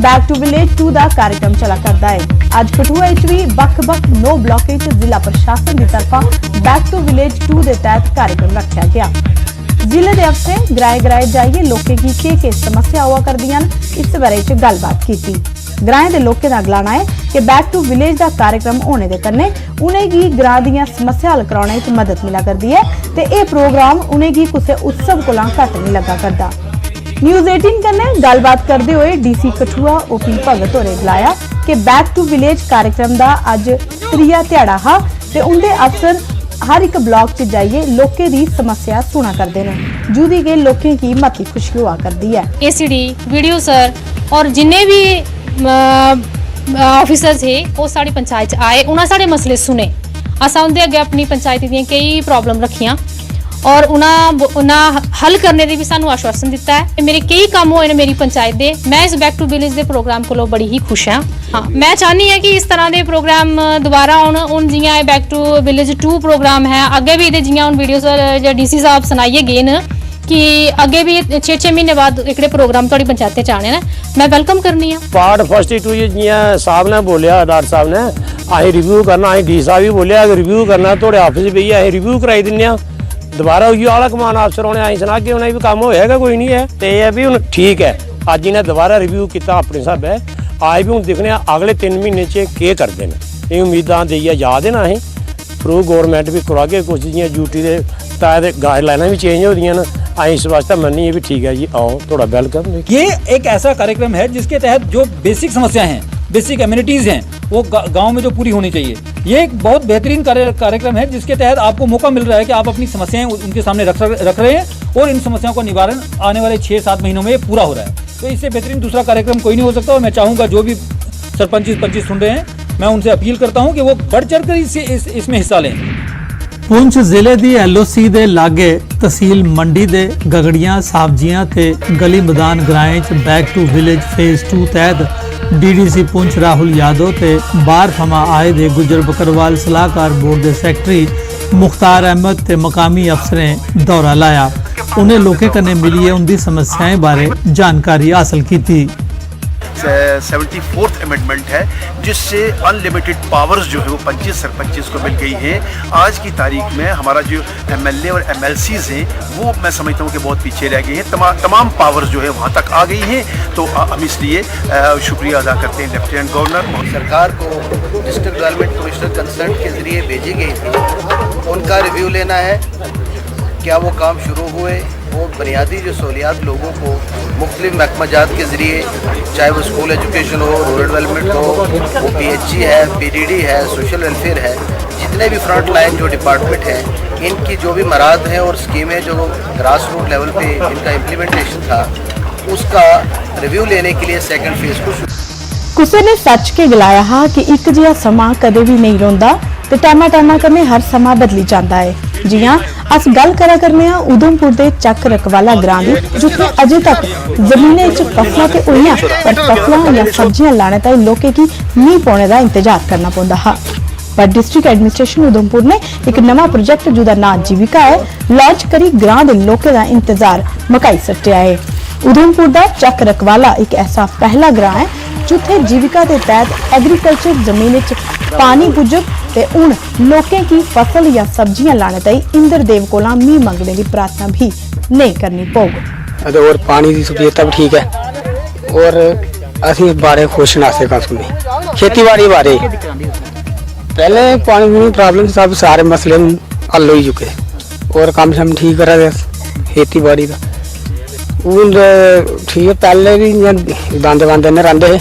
Back to village 2 का कार्यक्रम चला करता है। आज कठुआ भी बख-बख नो ब्लॉकेज जिला प्रशासन की तरफा बैक टू विलेज 2 के तहत कार्यक्रम रखा गया। जिले के अफसर ग्राए जाइए लोगों की के समस्या हुआ कर दियां इस बारे गलबात की। ग्राएं के लोगों का गलाना है कि बैक टू विलेज का कार्यक्रम होने के कन्ने उन्हें ग्रां दी समस्या हल कराने में मदद मिला करती है ते यह प्रोग्राम उन्हें किसी उत्सव को घट नहीं लगा करता। न्यूज़ 18 कन्ने गलबात करते हुए डीसी कठुआ ओपी भगत होरें गलाया कि बैक टू विलेज कार्यक्रम का अज 3 ध्याड़ा हा ते उनके अफसर हर एक ब्लॉक च जाइए लोगों की समस्या सुना करते हैं जुदी के लोगों की मती खुशी हुआ करती है। एसीडी वीडियो सर और जिन्ने भी ऑफिसर थे वो साड़ी पंचायत आए उन्हें साढ़े मसले सुने असा उनके अगे अपनी पंचायत दी कई प्रॉब्लम रखियां और उन्हें हल करने की भी सानू आश्वासन दिता है। मेरे कई काम होए ने मेरी पंचायत दे। मैं इस बैक टू विलेज के प्रोग्राम को बड़ी ही खुश हाँ। मैं चाहनी है कि इस तरह के प्रोग्राम दोबारा आउन जियां बैक टू विलेज 2 प्रोग्राम है अगे भी जियां हुण वीडियो डीसी साहब सुनाइए गए न कि अगे भी 6-6 महीने बाद एकड़े प्रोग्राम तुहाडी पंचायत च आने ने मैं वेलकम करनी है। पार्ट फर्स्ट टू जियां साहब ने बोलिया डॉक्टर साहब ने असीं रिव्यू करना असीं डी साहब भी बोलिया अगर रिव्यू करना तुहाडे ऑफिस भी असीं रिव्यू कराई दिंने आ दोबारा उही आला कमान अफसर होने असीं सनागे उन्हें भी काम होएगा कोई नहीं है तो यह भी हुण ठीक है। अज इन्हें दोबारा रिव्यू किया अपने स्हाबै आज भी हुण दिक्खने अगले 3 महीने च केह् करदे ने ये उम्मीदां देइयै जा दे ना असीं प्रूव गौरमेंट भी करागे कुछ जियां ड्यूटी दे तहत गाइडलाइनां भी चेंज हो दियां न इस वास्ते मन्नी भी ठीक है जी आओ थोड़ा वेलकम। ये एक ऐसा कार्यक्रम है जिसके तहत जो बेसिक समस्याएं हैं बेसिक एमिनिटीज़ हैं वो गांव में जो पूरी होनी चाहिए। ये एक बहुत बेहतरीन कार्यक्रम है जिसके तहत आपको मौका मिल रहा है कि आप अपनी समस्याएं उनके सामने रख रहे हैं और इन समस्याओं का निवारण आने वाले 6-7 महीनों में पूरा हो रहा है। तो इससे बेहतरीन दूसरा कार्यक्रम कोई नहीं हो सकता और मैं चाहूँगा जो भी सरपंच सुन रहे हैं मैं उनसे अपील करता हूँ कि वो बढ़ चढ़ कर इसमें हिस्सा लें। पुंछ जिले की LOC के लागे तहसील मंडी के गगड़ियां सब्जियां ते गली मैदान ग्राएं च बैक टू विलेज फेज 2 तहत DDC पुंछ राहुल यादव ते बाहर थमां आए दे गुजर बकरवाल सलाहकार बोर्ड के सैकटरी मुख्तार अहमद ते मकामी अफसरें दौरा लाया। उन्हें लोगों कन्ने मिलिए उनकी समस्याएं बारे जानकारी हासिल की। 74th अमेंडमेंट है जिससे अनलिमिटेड पावर्स जो है वो 25 सरपंचेस को मिल गई है। आज की तारीख में हमारा जो MLA और MLCs हैं वो मैं समझता हूँ कि बहुत पीछे रह गए हैं। तमाम पावर्स जो है वहाँ तक आ गई हैं। तो हम इसलिए शुक्रिया अदा करते हैं लेफ्टिनेंट गवर्नर और सरकार को डिस्ट्रिक्ट डेवलपमेंट कमिश्नर कंसर्न के जरिए भेजी गई थी उनका रिव्यू लेना है क्या वो काम शुरू हुए वो बुनियादी जो सहूलियात लोगों को मुख्तलिफ महकमाजात के ज़रिए चाहे वो स्कूल एजुकेशन हो रूरल डेवलपमेंट हो वो PHG है PDD है सोशल वेलफेयर है जितने भी फ्रंट लाइन जो डिपार्टमेंट हैं इनकी जो भी मराद हैं और स्कीमें जो ग्रास रूट लेवल पे इनका इम्प्लीमेंटेशन था उसका रिव्यू लेने के लिए सेकंड फेज को किसी ने सच के गलाया हा कि एक जिहा समा कदे भी नहीं रोंदा ते टाइमा करने हर समा बदली जाता है। जियां अस गल करा करने उधमपुर के चक रकवाला ग्रां दी जिथे अजे तक जमीने च फसलां ते होईयां पर फसलां या सब्जियां लाने ताईं लोकें की मींह पौने का इंतजार करना पौंदा हा। पर डिस्ट्रिक्ट एडमिनिस्ट्रेशन उधमपुर ने एक नवा प्रोजेक्ट जिहदा नाम जीविका है लॉन्च करी ग्रां दे लोकें दा इंतजार मकाई सट्टिया है। उधमपुर का चक रकवाला एक ऐसा पहला ग्रां है जिथे जीविका के तहत एग्रीकल्चर जमीन पानी पुजग ते हुण लोकें की फसल या सब्जियां लाने ताईं इंद्र देव कोला मींह मंगने की प्रार्थना भी नहीं करनी पौगी। और पानी की सुविधा भी ठीक है और असीं बारे खुश नासे का सुने खेतीबाड़ी बारे पहले पानी की प्रॉब्लम सब सारे मसले हल हो चुके और काम शम ठीक करा दे खेतीबाड़ी का हूँ ठीक है। पहले भी दंद ने रंधे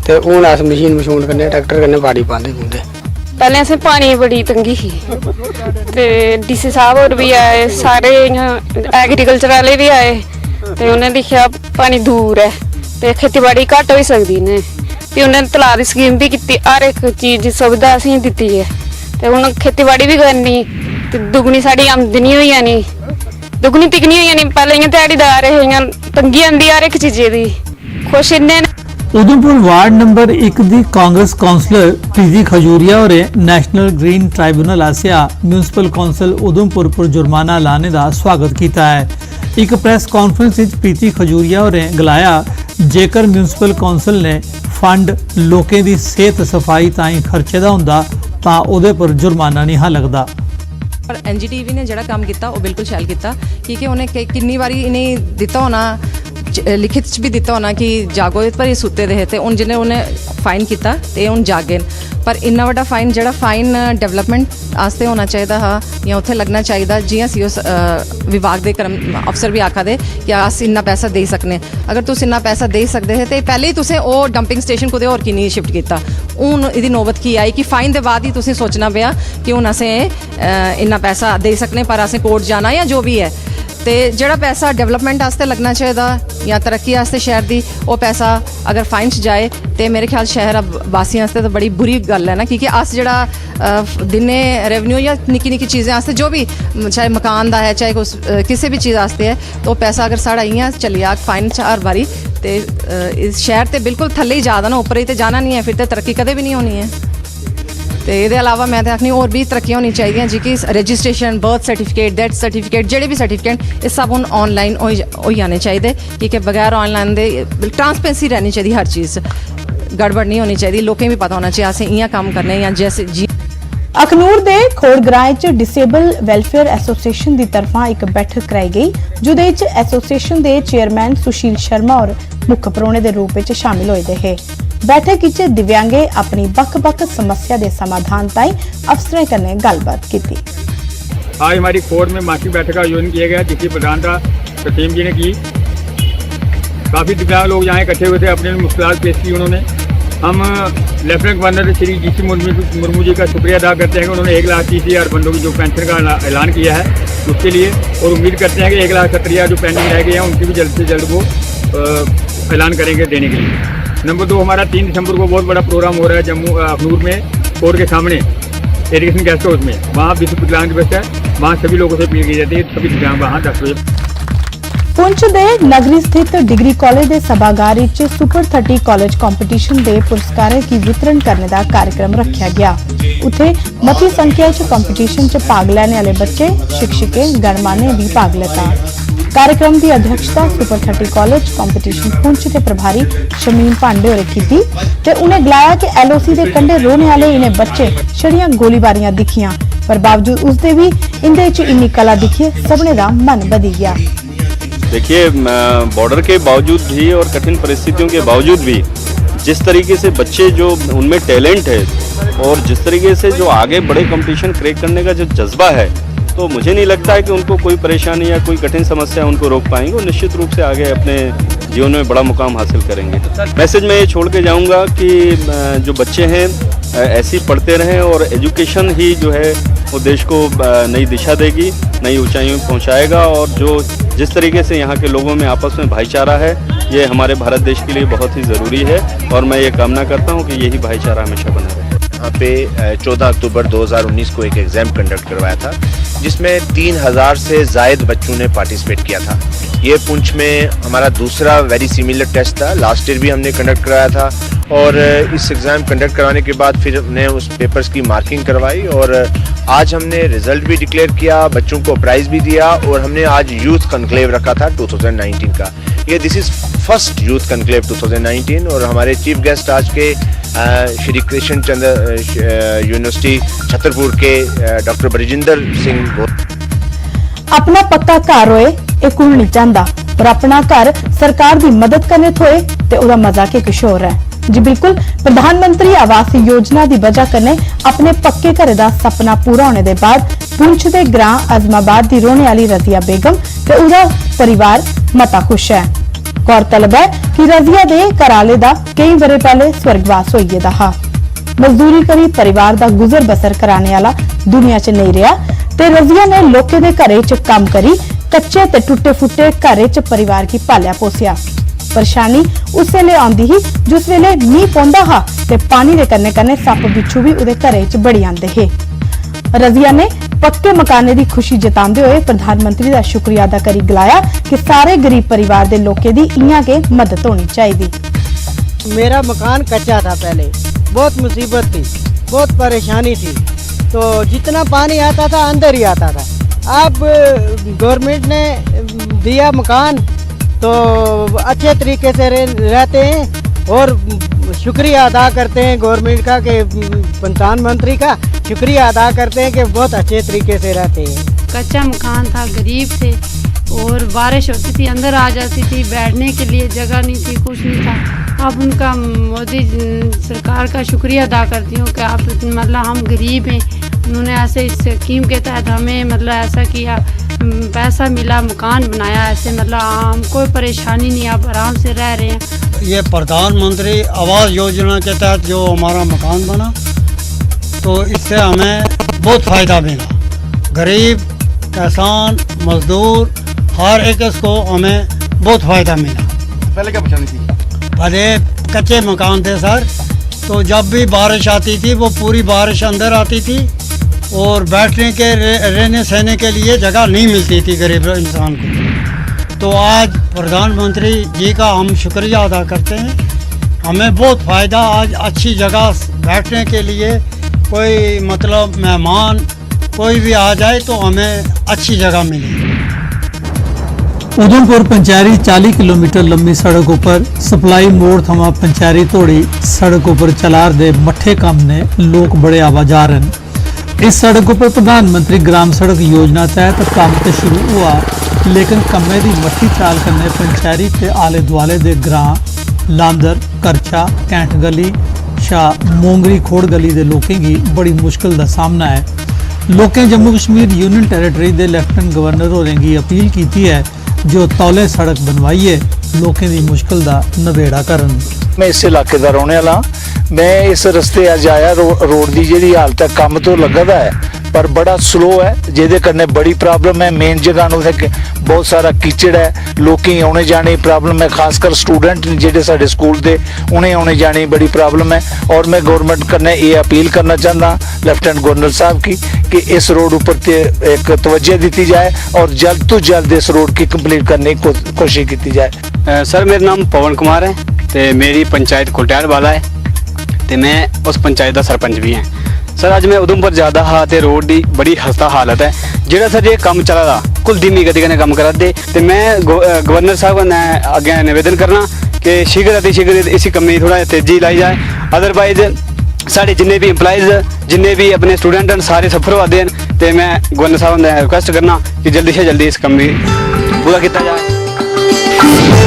ते हूँ अस मशीन कन्नै ट्रैक्टर कन्नै बाड़ी पांदे पौंदे। पहले असें पानी बड़ी तंगी ही ते DC साहब होर भी आए सारे एग्रीकल्चर वाले भी आए ते उन्हें दिक्खिया पानी दूर है ते खेतीबाड़ी घट हो सकदी ने भी उन्हें तलाऽ दी स्कीम भी कीती हर एक चीज़ दी सुविधा असें दित्ती है ते हुण खेतीबाड़ी भी करनी ते दुगनी साड़ी आमदनी होई जानी दुगनी तिगनी होई जानी। पहले इ'यां ध्याड़ीदार हे इ'यां तंगी आंदी हर एक चीज़े दी खुश इन्ने। उधमपुर वार्ड नंबर 1 दी कांग्रेस काउंसलर प्रीति खजूरिया और नेशनल ग्रीन ट्राइब्यूनल आसिया म्यूनसिपल काउंसिल उधमपुर पर जुर्माना लाने का स्वागत किया है। एक प्रेस कॉन्फ्रेंस प्रीति खजूरिया और गलाया ਜੇਕਰ ਮਿਊਨਿਸਪਲ ਕੌਂਸਲ ਨੇ ਫੰਡ ਲੋਕਾਂ ਦੀ ਸਿਹਤ ਸਫਾਈ ਤਾਈਂ ਖਰਚੇ ਦਾ ਹੁੰਦਾ ਤਾਂ ਉਹਦੇ ਪਰ ਜੁਰਮਾਨਾ ਨਹੀਂ ਹਾਂ ਲੱਗਦਾ। पर NGTV ने ਜਿਹੜਾ ਕੰਮ ਕੀਤਾ ਉਹ ਬਿਲਕੁਲ ਸ਼ੈਲ ਕੀਤਾ ਕਿਉਂਕਿ ਉਹਨੇ ਕਿੰਨੀ ਵਾਰੀ ਇਹਨੇ ਦਿੱਤਾ ਹੋਣਾ ਲਿਖਿਤ ਚ ਵੀ ਦਿੱਤਾ ਹੋਣਾ ਕਿ ਜਾਗੋ ਪਰ ਇਹ ਸੁੱਤੇ ਦੇ ਤੇ ਹੁਣ ਜਿਹਨੇ ਉਹਨੇ ਫਾਈਨ ਕੀਤਾ ਤੇ ਹੁਣ ਜਾਗੇ ਪਰ ਇੰਨਾ ਵੱਡਾ ਫਾਈਨ ਜਿਹੜਾ ਫਾਈਨ ਡਿਵੈਲਪਮੈਂਟ ਵਾਸਤੇ ਹੋਣਾ ਚਾਹੀਦਾ ਹਾਂ ਜਾਂ ਉੱਥੇ ਲੱਗਣਾ ਚਾਹੀਦਾ ਜਿਵੇਂ ਸੀ ਉਸ ਵਿਭਾਗ ਦੇ ਕਰਮ ਅਫਸਰ ਵੀ ਆਖਾ ਦੇ ਕਿ ਅਸੀਂ ਇੰਨਾ ਪੈਸਾ ਦੇ ਸਕਨੇ ਅਗਰ ਤੁਸੀਂ ਇੰਨਾ ਪੈਸਾ ਦੇ ਸਕਦੇ ਹੈ ਤੇ ਪਹਿਲੇ ਹੀ ਤੁਸੀਂ ਉਹ ਡੰਪਿੰਗ ਸਟੇਸ਼ਨ ਕੋਦੇ ਹੋਰ ਕੀ ਨਹੀਂ ਸ਼ਿਫਟ ਕੀਤਾ ਹੁਣ ਇਹਦੀ ਨੌਬਤ ਕੀ ਆਈ ਕਿ ਫਾਈਨ ਦੇ ਬਾਅਦ ਹੀ ਤੁਸੀਂ ਸੋਚਣਾ ਪਿਆ ਕਿ ਹੁਣ ਅਸੀਂ ਇੰਨਾ ਪੈਸਾ ਦੇ ਸਕਨੇ ਪਰ ਅਸੀਂ ਕੋਰਟ ਜਾਣਾ ਜਾਂ ਜੋ ਵੀ ਹੈ ਤੇ ਜਿਹੜਾ ਪੈਸਾ ਡਿਵੈਲਪਮੈਂਟ ਵਾਸਤੇ ਲੱਗਣਾ ਚਾਹੀਦਾ ਜਾਂ ਤਰੱਕੀ ਵਾਸਤੇ ਸ਼ਹਿਰ ਦੀ ਉਹ ਪੈਸਾ ਅਗਰ ਫਾਈਨ 'ਚ ਜਾਏ ਤੇ ਮੇਰੇ ਖਿਆਲ ਸ਼ਹਿਰ ਵਾਸੀਆਂ ਵਾਸਤੇ ਤਾਂ ਬੜੀ ਬੁਰੀ ਗੱਲ ਹੈ ਨਾ ਕਿਉਂਕਿ ਅਸ ਜਿਹੜਾ ਦਿਨੇ ਰੈਵਨਿਊ ਜਾਂ ਨਿੱਕੀ ਨਿੱਕੀ ਚੀਜ਼ਾਂ ਵਾਸਤੇ ਜੋ ਵੀ ਚਾਹੇ ਮਕਾਨ ਦਾ ਹੈ ਚਾਹੇ ਕਿਸੇ ਵੀ ਚੀਜ਼ ਵਾਸਤੇ ਹੈ ਤਾਂ ਉਹ ਪੈਸਾ ਅਗਰ ਸਾਡਾ ਇਆਂ ਚੱਲਿਆ ਫਾਈਨ 'ਚ ਹਰ ਵਾਰੀ ਤੇ ਇਸ ਸ਼ਹਿਰ ਤੇ ਬਿਲਕੁਲ ਥੱਲੇ ਹੀ ਜ਼ਿਆਦਾ ਨਾ ਉੱਪਰ ਹੀ ਤੇ ਜਾਣਾ ਨਹੀਂ ਹੈ ਫਿਰ ਤੇ ਤਰੱਕੀ ਕਦੇ ਵੀ ਨਹੀਂ ਹੋਣੀ ਹੈ। ਤੇ ਇਹਦੇ ਇਲਾਵਾ ਮੈਂ ਤਾਂ ਆਖਣੀ ਹੋਰ ਵੀ ਤਰੱਕੀਆਂ ਹੋਣੀ ਚਾਹੀਦੀਆਂ ਜੀ ਕਿ registration birth certificate death certificate ਜਿਹੜੇ ਵੀ ਸਰਟੀਫਿਕੇਟ ਇਹ ਸਭ ਹੁਣ ਆਨਲਾਈਨ ਹੋਈ ਆਣੇ ਚਾਹੀਦੇ ਕਿ ਬਗੈਰ ਆਨਲਾਈਨ ਦੇ ट्रांसपेरेंसी रहनी चाहिए हर चीज़ गड़बड़ नहीं होनी चाहिए लोगों भी पता होना चाहिए असें इयां काम करने या जैसे जी। ਅਖਨੂਰ ਦੇ ਖੋੜਗਰਾਏ ਚ ਡਿਸੇਬਲ ਵੈਲਫੇਅਰ ਐਸੋਸੀਏਸ਼ਨ ਦੀ ਤਰਫਾਂ ਇੱਕ ਬੈਠਕ ਕਰਾਈ ਗਈ ਜਿਹਦੇ ਵਿੱਚ ਐਸੋਸੀਏਸ਼ਨ ਦੇ ਚੇਅਰਮੈਨ ਸੁਸ਼ੀਲ ਸ਼ਰਮਾ ਔਰ ਮੁੱਖ ਪ੍ਰੋਣੇ ਦੇ ਰੂਪ ਵਿੱਚ ਸ਼ਾਮਿਲ ਹੋਏ ਰਹੇ। बैठक ਵਿੱਚ दिव्यांगे अपनी बक समस्या के समाधान ताई अफसरों कने गलबात की। आज हमारी कोर्ट में मासिक बैठक का आयोजन किया गया जिसकी प्रधानता सतीम जी ने की। काफ़ी दिव्यांग लोग यहाँ इकट्ठे हुए थे, अपने मुश्किलात पेश की उन्होंने। हम lieutenant governor Shri GC Murmu ji का शुक्रिया अदा करते हैं कि उन्होंने 1,30,000 बंदों की जो पेंशन का ऐलान किया है उसके लिए, और उम्मीद करते हैं कि 1,70,000 जो पेंडिंग रह गए हैं उनकी भी जल्द से जल्द वो ऐलान करेंगे देने के लिए। नंबर 2, हमारा 3 दिसंबर को बहुत बड़ा प्रोग्राम हो रहा है जम्मू अखनूर में कोर्ट के सामने इरिगेशन गेस्ट हाउस में। वहाँ विश्व विकलांग दिवस है, वहाँ सभी लोगों से अपील की जाती है सभी दिव्यांग वहाँ 10 बजे। पुंछ दे नगरी स्थित डिग्री कॉलेज के सभागार विच सुपर 30 कॉलेज कंपीटिशन के पुरस्कारों की वितरण करने का कार्यक्रम रखा गया। उत्थे मती संख्या च कंपीटिशन च भाग लेने वाले बच्चे शिक्षके गणमान्य भी भाग लेता। कार्यक्रम की अध्यक्षता सुपर 30 कॉलेज कंपीटिशन पुंछ के प्रभारी शमीम पांडे होरें कीती ते उन्हें गलाया कि LOC के कंढे रोने वाले इन्हें बच्चे छड़ियां गोलीबारियां दिखियां पर बावजूद उसके भी इंदे च इन्नी कला दिखी सबने दा मन बदी गया। देखिए, बॉर्डर के बावजूद भी और कठिन परिस्थितियों के बावजूद भी जिस तरीके से बच्चे जो उनमें टैलेंट है और जिस तरीके से जो आगे बड़े कंपटीशन क्रैक करने का जो जज्बा है, तो मुझे नहीं लगता है कि उनको कोई परेशानी या कोई कठिन समस्या उनको रोक पाएंगे। वो निश्चित रूप से आगे अपने जीवन में बड़ा मुकाम हासिल करेंगे। मैसेज मैं ये छोड़ के जाऊंगा कि जो बच्चे हैं ऐसे ही पढ़ते रहें और एजुकेशन ही जो है वो देश को नई दिशा देगी, नई ऊंचाइयों में पहुंचाएगा। और जो जिस तरीके से यहाँ के लोगों में आपस में भाईचारा है ये हमारे भारत देश के लिए बहुत ही ज़रूरी है और मैं ये कामना करता हूँ कि यही भाईचारा हमेशा बना रहे। यहाँ पे 14 अक्टूबर 2019 को एक एग्ज़ाम कंडक्ट करवाया था जिसमें 3,000 से ज़ायद बच्चों ने पार्टिसिपेट किया था। ये पुंछ में हमारा दूसरा वेरी सिमिलर टेस्ट था। लास्ट ईयर भी हमने कंडक्ट कराया था और इस एग्ज़ाम कंडक्ट कराने के बाद फिर हमने उस पेपर्स की मार्किंग करवाई और आज हमने रिज़ल्ट भी डिक्लेयर किया, बच्चों को प्राइज़ भी दिया और हमने आज यूथ कन्क्लेव रखा था 2019 का। ये this is first youth conclave 2019 और हमारे चीफ गेस्ट आज के श्री कृष्ण चंद्र यूनिवर्सिटी छतरपुर के डॉक्टर बरिजिंदर सिंह। अपना पक्का घर होए एक कुण नहीं चाहता और अपना घर सरकार की मदद करने होए ते उहदा मजा के कुछ होर है। जी बिल्कुल, प्रधानमंत्री आवास योजना की वजह कने अपने पक्के घर का सपना पूरा होने के बाद पुंछ के ग्रां अजमाबाद की रोने वाली रजिया बेगम ते उहदा परिवार मता खुश है। गौरतलब है कि रजिया दे घराले दा कई बरे पहले स्वर्गवास होई गेदा हा। मजदूरी करी परिवार दा गुजर बसर कराने वाला दुनिया च नहीं रहा ते रजिया ने लोके दे घरे च काम करी कच्चे ते टुटे फुटे घरे च परिवार की पालिया पोसिया। परेशानी उस वेले आंदी ही जिस वेले मींह पौंदा हा ते पानी दे कन्ने कन्ने सप बिच्छू भी उहदे घरे च बड़ी आंदे हे। रजिया ने पक्के मकाने की खुशी जतांदे हुए प्रधानमंत्री का शुक्रिया अदा करी गलाया कि सारे गरीब परिवार के लोगों की इयां के मदद होनी चाहिए। मेरा मकान कच्चा था, पहले बहुत मुसीबत थी, बहुत परेशानी थी, तो जितना पानी आता था अंदर ही आता था। अब गवर्नमेंट ने दिया मकान तो अच्छे तरीके से रहते हैं और शुक्रिया अदा करते हैं गवर्नमेंट का कि प्रधानमंत्री का शुक्रिया अदा करते हैं कि बहुत अच्छे तरीके से रहते हैं। कच्चा मकान था, गरीब थे और बारिश होती थी अंदर आ जाती थी, बैठने के लिए जगह नहीं थी, कुछ नहीं था। अब उनका मोदी सरकार का शुक्रिया अदा करती हूँ कि आप मतलब हम गरीब हैं, उन्होंने ऐसे इस स्कीम के तहत हमें मतलब ऐसा किया, पैसा मिला, मकान बनाया, ऐसे मतलब हमको परेशानी नहीं, आप आराम से रह रहे हैं। ये प्रधानमंत्री आवास योजना के तहत जो हमारा मकान बना तो इससे हमें बहुत फ़ायदा मिला। गरीब, किसान, मजदूर हर एक को हमें बहुत फ़ायदा मिला। पहले क्या परेशानी थी? पहले कच्चे मकान थे सर, तो जब भी बारिश आती थी वो पूरी बारिश अंदर आती थी और बैठने के रहने सहने के लिए जगह नहीं मिलती थी गरीब इंसान को। तो आज प्रधानमंत्री जी का हम शुक्रिया अदा करते हैं, हमें बहुत फ़ायदा, आज अच्छी जगह बैठने के लिए कोई मतलब मेहमान कोई भी आ जाए तो हमें अच्छी जगह मिली। उधमपुर पंचैरी 40 किलोमीटर लंबी सड़क उपर सप्लाई मोड़ थमा पंचैरी धोड़ी सड़क उपर चलार दे मठे कम ने लोग बड़े आवाजार हैं। इस सड़क उपर प्रधानमंत्री ग्राम सड़क योजना तहत काम तो शुरू हुआ, लेकिन कम्मे दी मट्ठी चाल कन्ने पंचैरी ते आले दुआले दे ग्रां लांदर, करचा, कैंठ गली, शाह मोंगरी खोड़ गली दे लोकें गी बड़ी मुश्किल दा सामना है। लोकें जम्मू कश्मीर यूनियन टैरेटरी दे लेफ्टिनेंट गवर्नर होरें गी अपील की है जो तौले सड़क बनवाइए, लोकें दी मुश्किल दा नवेड़ा करन। मैं इस इलाके दा रौहने वाला, मैं इस रस्ते अज आया, रोड दी जिहड़ी हालत है काम तो लगा दा है पर बड़ा स्लो है, जिहदे कन्नै बड़ी प्रॉब्लम है। मेन जगह नूं बहुत सारा कीचड़ है, लोकी आने जाने प्रॉब्लम है, खासकर स्टूडेंट जिहड़े साडे स्कूल दे उन्हें आने जाने बड़ी प्रॉब्लम है। और मैं गवर्नमेंट कन्नै ये अपील करना चाहता लेफ्टिनेंट गवर्नर साहब की कि इस रोड ऊपर ते एक तवज्जो दी जाए और जल्द तो जल्द इस रोड की कंप्लीट करने की कोशिश की जाए। सर मेरा नाम पवन कुमार है ते मेरी पंचायत कुलटैर वाला है ते मैं उस पंचायत का सरपंच भी हैं। सर अज मैं उधमपुर ज़्यादा हाँ तो रोड की बड़ी खस्ता हालत है, जोड़ा सर ये कम चला दा कुल धीमी गति कन्नै कम करा दे, तो मैं गवर्नर साहब कन्नै अग्गें निवेदन करना कि शीघ्र अति शीघ्र इसी कम्मै गी थोड़ा तेजी लाई जाए। अदरवाइज साढ़े जिन्ने भी एम्पलाइज जिन्ने भी अपने स्टूडेंट हैं सारे सफर होआ दे, तो मैं गवर्नर साहब ने रिक्वेस्ट करना कि जल्दी से जल्दी इस कम्मै गी पूरा किया जाए।